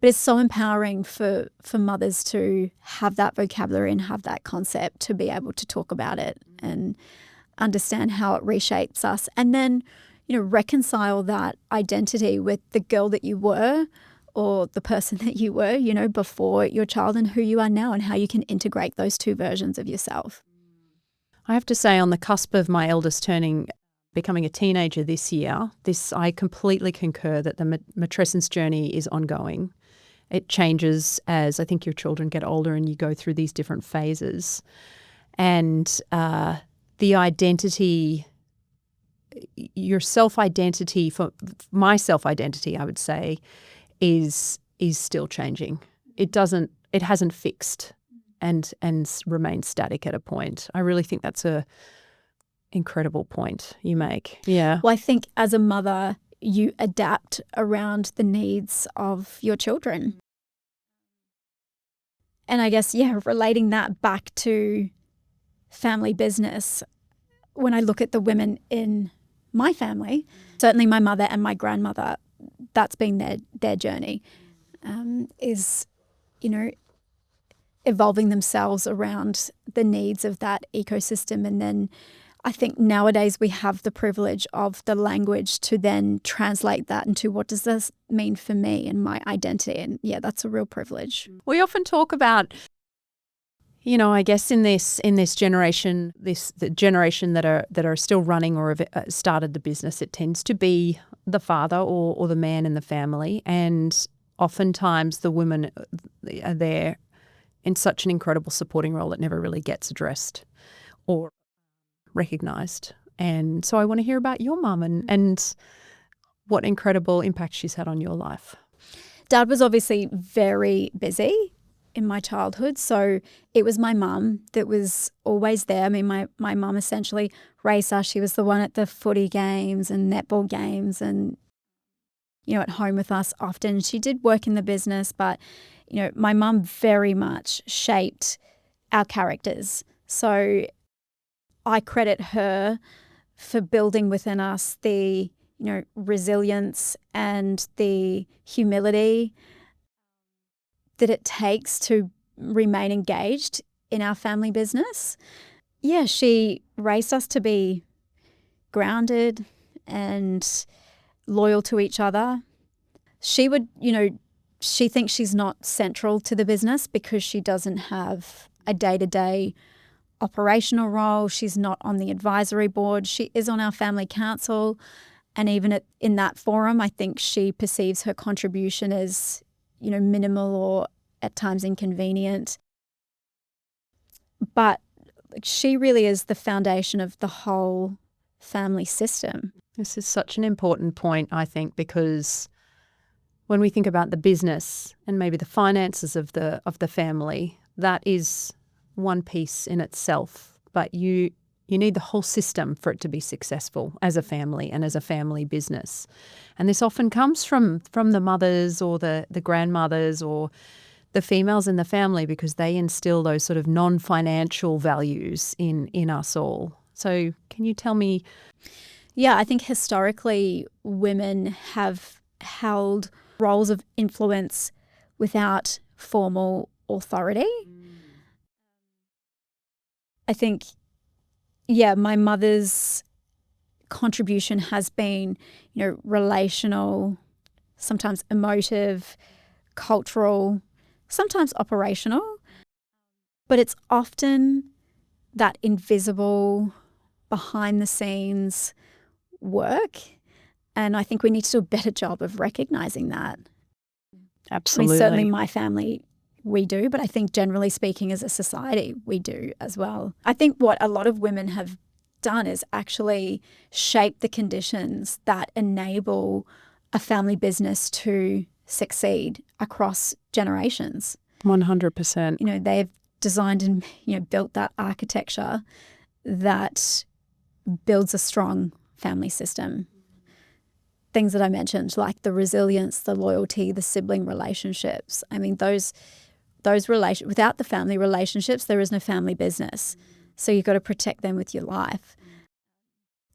But it's so empowering for mothers to have that vocabulary and have that concept to be able to talk about it and understand how it reshapes us. And then, reconcile that identity with the girl that you were or the person that you were, before your child, and who you are now, and how you can integrate those two versions of yourself. I have to say, on the cusp of my eldest becoming a teenager this year, I completely concur that the matrescence journey is ongoing. It changes as I think your children get older and you go through these different phases. And the identity, your self-identity, for my self-identity, I would say, is still changing. It hasn't fixed and remains static at a point. I really think that's a incredible point you make. Yeah. Well, I think as a mother, you adapt around the needs of your children. And I guess, relating that back to family business, when I look at the women in my family, certainly my mother and my grandmother, that's been their journey, is, evolving themselves around the needs of that ecosystem. And then I think nowadays we have the privilege of the language to then translate that into what does this mean for me and my identity. And that's a real privilege. We often talk about, I guess in this generation, the generation that are still running or have started the business, it tends to be the father or the man in the family. And oftentimes the women are there in such an incredible supporting role that never really gets addressed or recognised. And so I want to hear about your mum and what incredible impact she's had on your life. Dad was obviously very busy in my childhood, so it was my mum that was always there. I mean, my mum essentially raised us. She was the one at the footy games and netball games and, at home with us often. She did work in the business, but, my mum very much shaped our characters. So I credit her for building within us the, resilience and the humility that it takes to remain engaged in our family business. Yeah, she raised us to be grounded and loyal to each other. She would, she thinks she's not central to the business because she doesn't have a day-to-day operational role. She's not on the advisory board. She is on our family council. And even in that forum, I think she perceives her contribution as, minimal or at times inconvenient. But she really is the foundation of the whole family system. This is such an important point, I think, because when we think about the business and maybe the finances of the family, that is one piece in itself, but you need the whole system for it to be successful as a family and as a family business. And this often comes from the mothers or the grandmothers or the females in the family because they instill those sort of non-financial values in us all. So can you tell me? Yeah, I think historically women have held roles of influence without formal authority. I think, my mother's contribution has been, relational, sometimes emotive, cultural, sometimes operational, but it's often that invisible, behind the scenes work. And I think we need to do a better job of recognizing that. Absolutely. I mean, certainly my family, we do, but I think generally speaking as a society, we do as well. I think what a lot of women have done is actually shape the conditions that enable a family business to succeed across generations. 100%. They've designed and built that architecture that builds a strong family system. Things that I mentioned, like the resilience, the loyalty, the sibling relationships. I mean, those without the family relationships, there is no family business. So you've got to protect them with your life.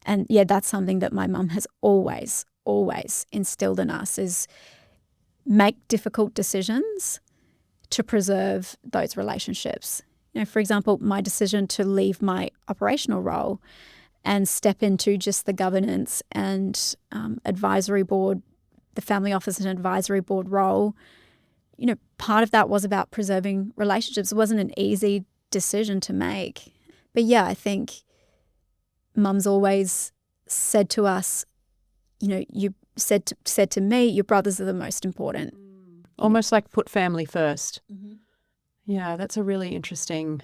And yeah, that's something that my mum has always instilled in us, is make difficult decisions to preserve those relationships. For example, my decision to leave my operational role and step into just the governance and advisory board, the family office and advisory board role, part of that was about preserving relationships. It wasn't an easy decision to make. But yeah, I think Mum's always said to us, you said to me, your brothers are the most important. Almost like put family first. Mm-hmm. Yeah, that's a really interesting...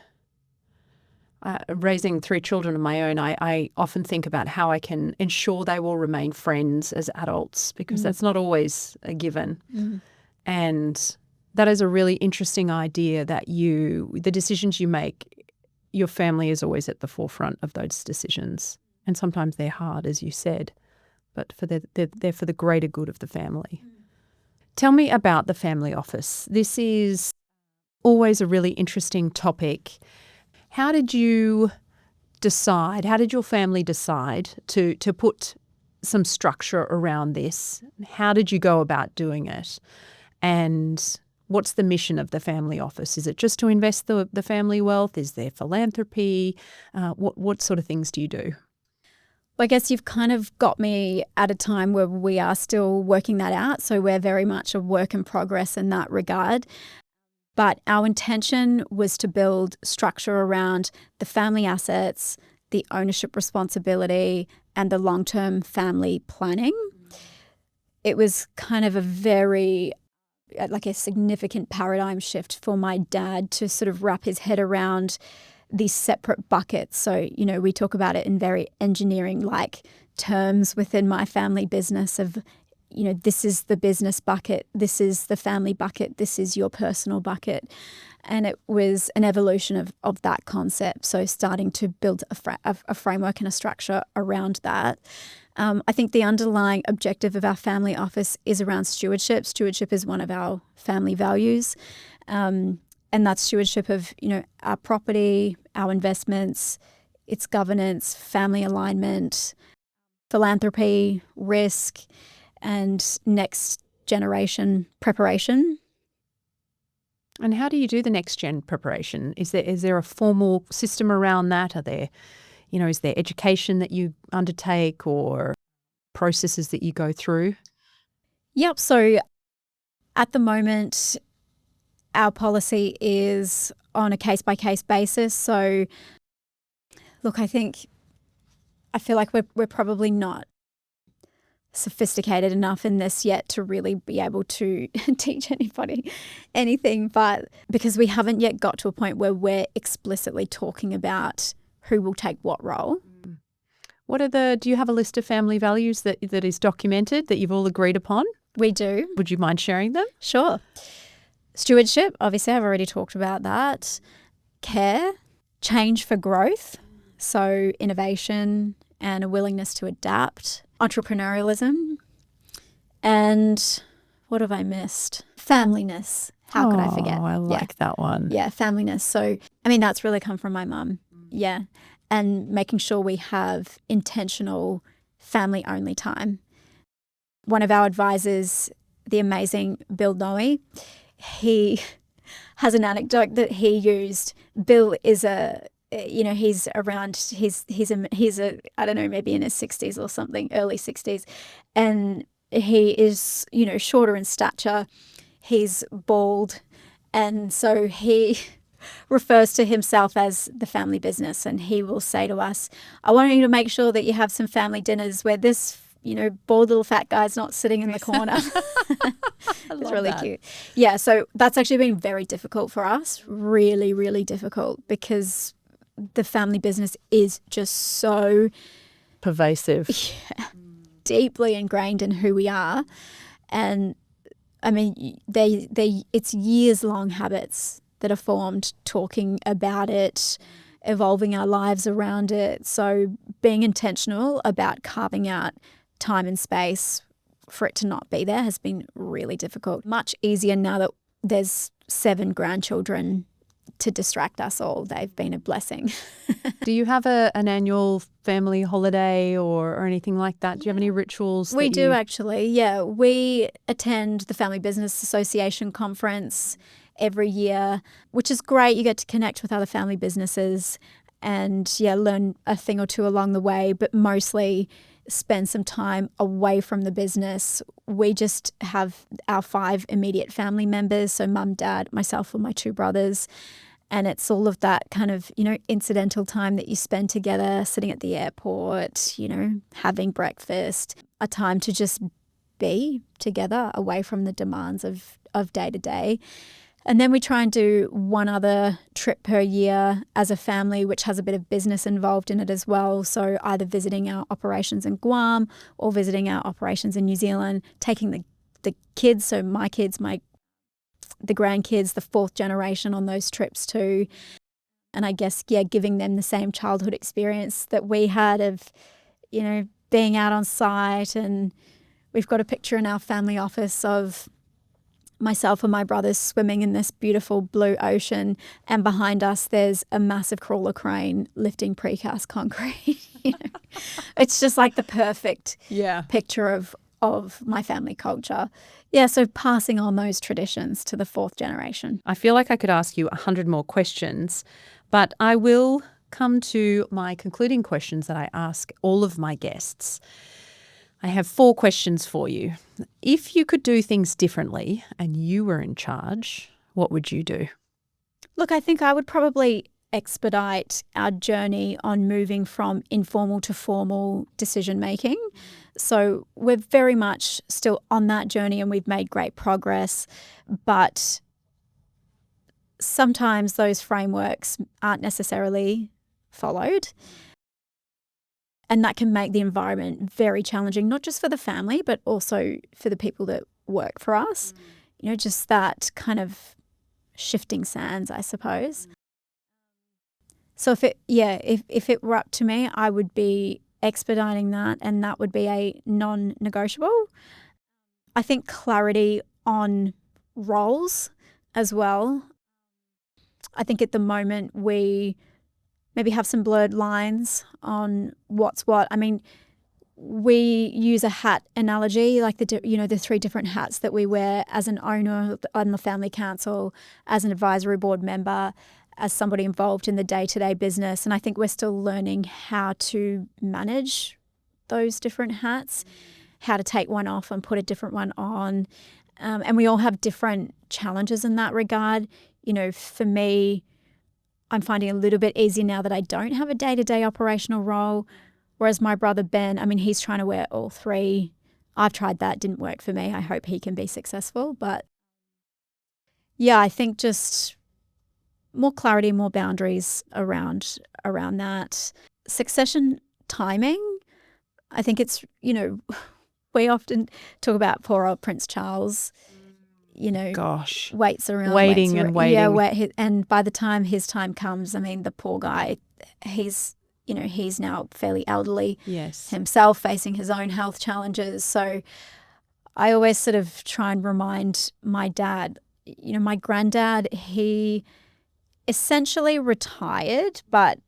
raising 3 children of my own, I often think about how I can ensure they will remain friends as adults, because that's not always a given. And that is a really interesting idea, that the decisions you make, your family is always at the forefront of those decisions. And sometimes they're hard, as you said, but they're for the greater good of the family. Tell me about the family office. This is always a really interesting topic. How did your family decide to put some structure around this? How did you go about doing it? And what's the mission of the family office? Is it just to invest the family wealth? Is there philanthropy? What sort of things do you do? Well, I guess you've kind of got me at a time where we are still working that out. So we're very much a work in progress in that regard. But our intention was to build structure around the family assets, the ownership responsibility, and the long-term family planning. It was kind of a significant paradigm shift for my dad to sort of wrap his head around these separate buckets. So, we talk about it in very engineering-like terms within my family business of, this is the business bucket, this is the family bucket, this is your personal bucket. And it was an evolution of that concept. So starting to build a framework and a structure around that. I think the underlying objective of our family office is around stewardship. Stewardship is one of our family values. And that's stewardship of, our property, our investments, its governance, family alignment, philanthropy, risk, and next generation preparation. And how do you do the next gen preparation? Is there a formal system around that? Are there, is there education that you undertake or processes that you go through? Yep. So at the moment, our policy is on a case-by-case basis. So look, I feel like we're probably not sophisticated enough in this yet to really be able to teach anybody anything, but because we haven't yet got to a point where we're explicitly talking about who will take what role. Do you have a list of family values that is documented that you've all agreed upon? We do. Would you mind sharing them? Sure. Stewardship, obviously I've already talked about that. Care, change for growth, so innovation and a willingness to adapt. Entrepreneurialism, and what have I missed? Familyness. How could I forget? I like that one. Yeah, familyness. So, that's really come from my mum. Yeah. And making sure we have intentional family-only time. One of our advisors, the amazing Bill Noe, he has an anecdote that he used. Bill is he's around, he's I don't know, maybe in his 60s or something, early 60s. And he is, shorter in stature. He's bald. And so he refers to himself as the family business. And he will say to us, I want you to make sure that you have some family dinners where this, bald little fat guy's not sitting in the corner. It's really cute. Yeah. So that's actually been very difficult for us. Really, really difficult, because the family business is just so pervasive. Deeply ingrained in who we are. And I mean, it's years long habits that are formed, talking about it, evolving our lives around it. So being intentional about carving out time and space for it to not be there has been really difficult. Much easier now that there's 7 grandchildren to distract us all. They've been a blessing. Do you have an annual family holiday or anything like that? Do you have any rituals? We do actually, yeah. We attend the Family Business Association conference every year, which is great. You get to connect with other family businesses and, learn a thing or two along the way, but mostly spend some time away from the business. We just have our 5 immediate family members, so mum, dad, myself and my 2 brothers. And it's all of that kind of, incidental time that you spend together, sitting at the airport, having breakfast, a time to just be together away from the demands of day to day. And then we try and do one other trip per year as a family, which has a bit of business involved in it as well. So either visiting our operations in Guam or visiting our operations in New Zealand, taking the kids, so my kids, the grandkids, the 4th generation on those trips too. And I guess, giving them the same childhood experience that we had of, being out on site. And we've got a picture in our family office of myself and my brothers swimming in this beautiful blue ocean. And behind us, there's a massive crawler crane lifting precast concrete. It's just like the perfect picture of my family culture. Yeah, so passing on those traditions to the 4th generation. I feel like I could ask you 100 more questions, but I will come to my concluding questions that I ask all of my guests. I have 4 questions for you. If you could do things differently and you were in charge, what would you do? Look, I think I would probably expedite our journey on moving from informal to formal decision making. So we're very much still on that journey and we've made great progress, but sometimes those frameworks aren't necessarily followed. And that can make the environment very challenging, not just for the family, but also for the people that work for us. Just that kind of shifting sands, I suppose. So if it were up to me, I would be expediting that, and that would be a non-negotiable. I think clarity on roles as well. I think at the moment we maybe have some blurred lines on what's what. I mean, we use a hat analogy, like the 3 different hats that we wear as an owner on the family council, as an advisory board member, as somebody involved in the day-to-day business. And I think we're still learning how to manage those different hats, how to take one off and put a different one on. And we all have different challenges in that regard. For me, I'm finding it a little bit easier now that I don't have a day-to-day operational role. Whereas my brother Ben, he's trying to wear all 3. I've tried that, didn't work for me. I hope he can be successful. But I think just more clarity, more boundaries around that. Succession timing, I think it's, we often talk about poor old Prince Charles, Gosh, waits around. Waiting. Yeah, and by the time his time comes, the poor guy, he's now fairly elderly himself, facing his own health challenges. So I always sort of try and remind my dad, my granddad, he essentially retired, but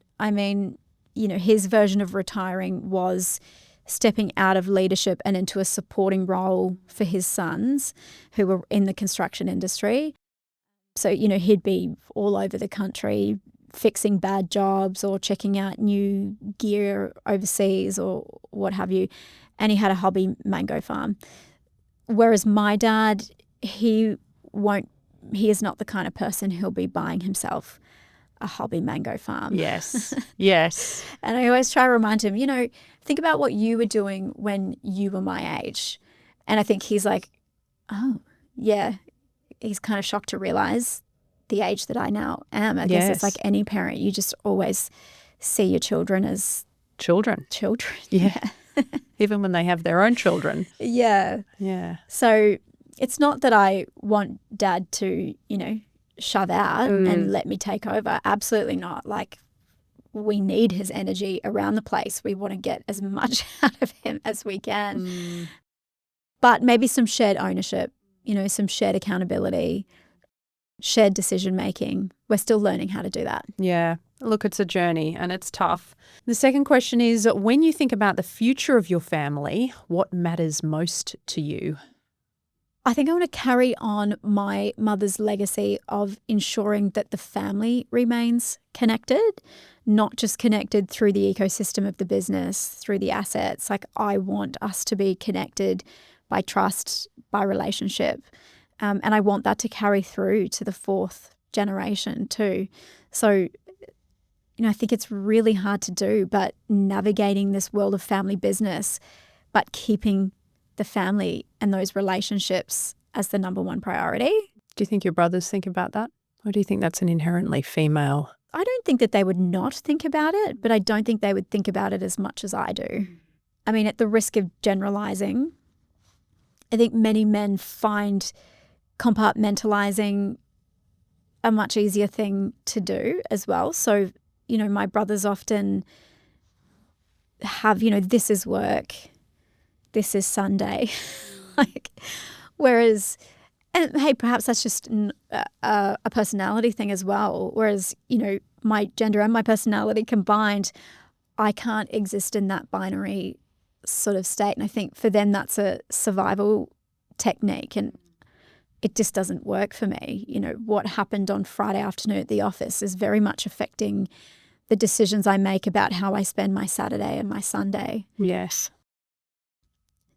his version of retiring was stepping out of leadership and into a supporting role for his sons who were in the construction industry. So, he'd be all over the country fixing bad jobs or checking out new gear overseas or what have you. And he had a hobby mango farm. Whereas my dad, he is not the kind of person who'll be buying himself a hobby mango farm. Yes, yes. And I always try to remind him, think about what you were doing when you were my age. And I think he's like, oh, yeah. He's kind of shocked to realize the age that I now am. I guess it's like any parent. You just always see your children as children. Yeah. Even when they have their own children. Yeah. Yeah. So it's not that I want Dad to, shove out and let me take over. Absolutely not. Like, we need his energy around the place. We want to get as much out of him as we can. But maybe some shared ownership, some shared accountability, shared decision making. We're still learning how to do that. Yeah. Look, it's a journey and it's tough. The second question is, when you think about the future of your family, what matters most to you? I think I want to carry on my mother's legacy of ensuring that the family remains connected, not just connected through the ecosystem of the business, through the assets. Like, I want us to be connected by trust, by relationship. And I want that to carry through to the fourth generation too. So, I think it's really hard to do, but navigating this world of family business, but keeping the family and those relationships as the number one priority. Do you think your brothers think about that? Or do you think that's an inherently female? I don't think that they would not think about it, but I don't think they would think about it as much as I do. I mean, at the risk of generalizing, I think many men find compartmentalizing a much easier thing to do as well. So, my brothers often have, this is work, this is Sunday. Whereas, and hey, perhaps that's just a personality thing as well. Whereas, my gender and my personality combined, I can't exist in that binary sort of state. And I think for them, that's a survival technique. And it just doesn't work for me. What happened on Friday afternoon at the office is very much affecting the decisions I make about how I spend my Saturday and my Sunday. Yes.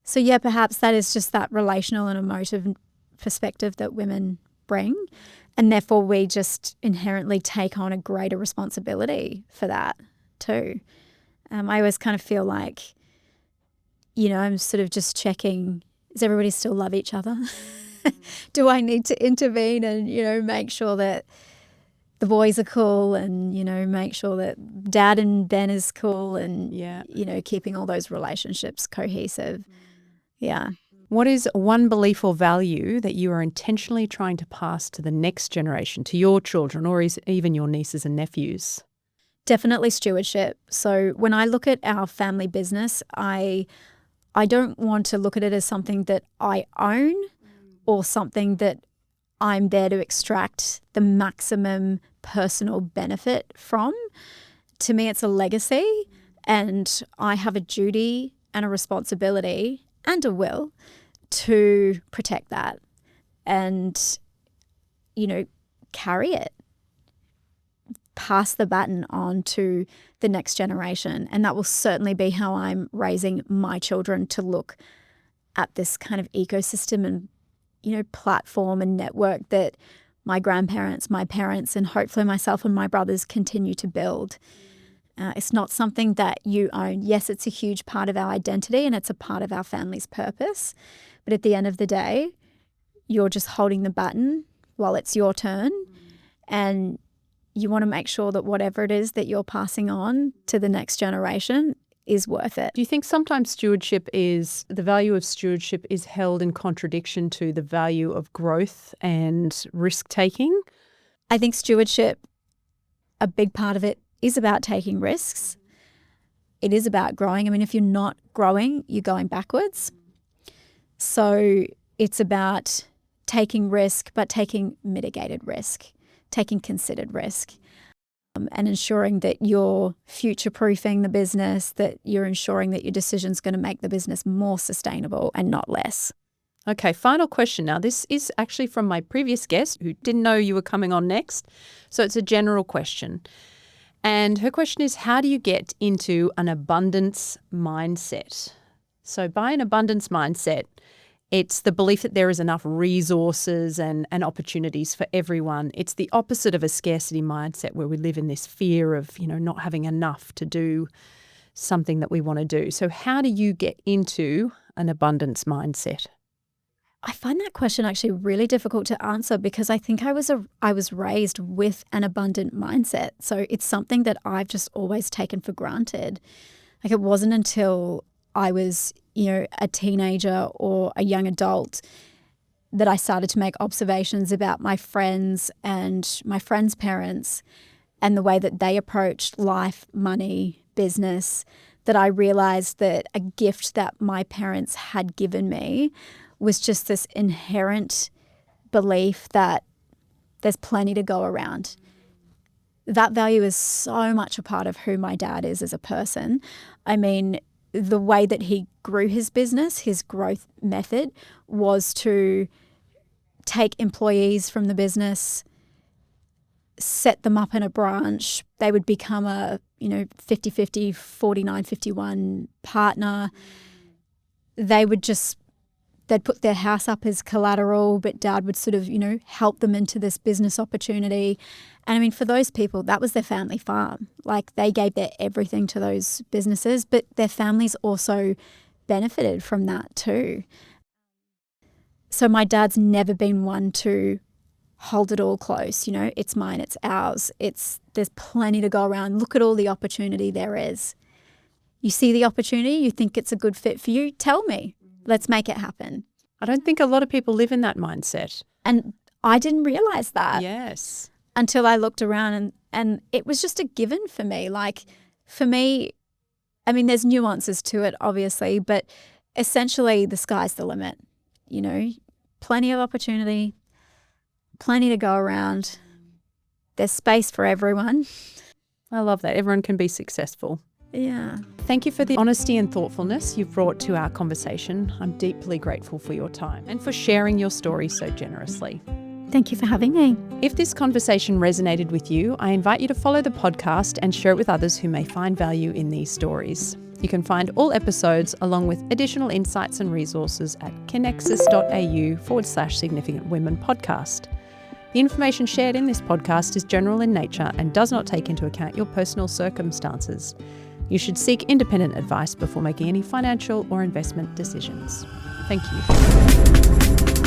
So yeah, perhaps that is just that relational and emotive perspective that women bring. And therefore we just inherently take on a greater responsibility for that too. I always kind of feel like, I'm sort of just checking, does everybody still love each other? Do I need to intervene and, make sure that the boys are cool and, make sure that Dad and Ben is cool and, keeping all those relationships cohesive. Yeah. What is one belief or value that you are intentionally trying to pass to the next generation, to your children or even your nieces and nephews? Definitely stewardship. So when I look at our family business, I don't want to look at it as something that I own or something that I'm there to extract the maximum personal benefit from. To me, it's a legacy, and I have a duty and a responsibility and a will to protect that and, carry it, pass the baton on to the next generation. And that will certainly be how I'm raising my children to look at this kind of ecosystem and, platform and network that my grandparents, my parents, and hopefully myself and my brothers continue to build. It's not something that you own. Yes, it's a huge part of our identity and it's a part of our family's purpose. But at the end of the day, you're just holding the baton while it's your turn. And you want to make sure that whatever it is that you're passing on to the next generation is worth it. Do you think sometimes the value of stewardship is held in contradiction to the value of growth and risk-taking? I think stewardship, a big part of it is about taking risks. It is about growing. I mean, if you're not growing, you're going backwards. So it's about taking risk, but taking mitigated risk, taking considered risk, and ensuring that you're future-proofing the business, that you're ensuring that your decision's going to make the business more sustainable and not less. Okay, final question now. This is actually from my previous guest who didn't know you were coming on next. So it's a general question. And her question is, how do you get into an abundance mindset? So by an abundance mindset, it's the belief that there is enough resources and opportunities for everyone. It's the opposite of a scarcity mindset where we live in this fear of, not having enough to do something that we want to do. So how do you get into an abundance mindset? I find that question actually really difficult to answer because I think I was raised with an abundant mindset. So it's something that I've just always taken for granted. Like it wasn't until I was, a teenager or a young adult that I started to make observations about my friends and my friends' parents and the way that they approached life, money, business, that I realized that a gift that my parents had given me was just this inherent belief that there's plenty to go around. That value is so much a part of who my dad is as a person. I mean, the way that he grew his business, his growth method was to take employees from the business, set them up in a branch. They would become a, 50-50, 49-51 partner. They'd put their house up as collateral, but Dad would sort of, help them into this business opportunity. And I mean, for those people, that was their family farm. Like they gave their everything to those businesses, but their families also benefited from that too. So my dad's never been one to hold it all close. It's mine, it's ours. There's plenty to go around. Look at all the opportunity there is. You see the opportunity, you think it's a good fit for you, tell me. Let's make it happen. I don't think a lot of people live in that mindset. And I didn't realize that. Yes. Until I looked around and it was just a given for me. Like for me, I mean, there's nuances to it, obviously, but essentially the sky's the limit. Plenty of opportunity, plenty to go around. There's space for everyone. I love that. Everyone can be successful. Yeah. Thank you for the honesty and thoughtfulness you've brought to our conversation. I'm deeply grateful for your time and for sharing your story so generously. Thank you for having me. If this conversation resonated with you, I invite you to follow the podcast and share it with others who may find value in these stories. You can find all episodes along with additional insights and resources at kinexis.au/significant women podcast. The information shared in this podcast is general in nature and does not take into account your personal circumstances. You should seek independent advice before making any financial or investment decisions. Thank you.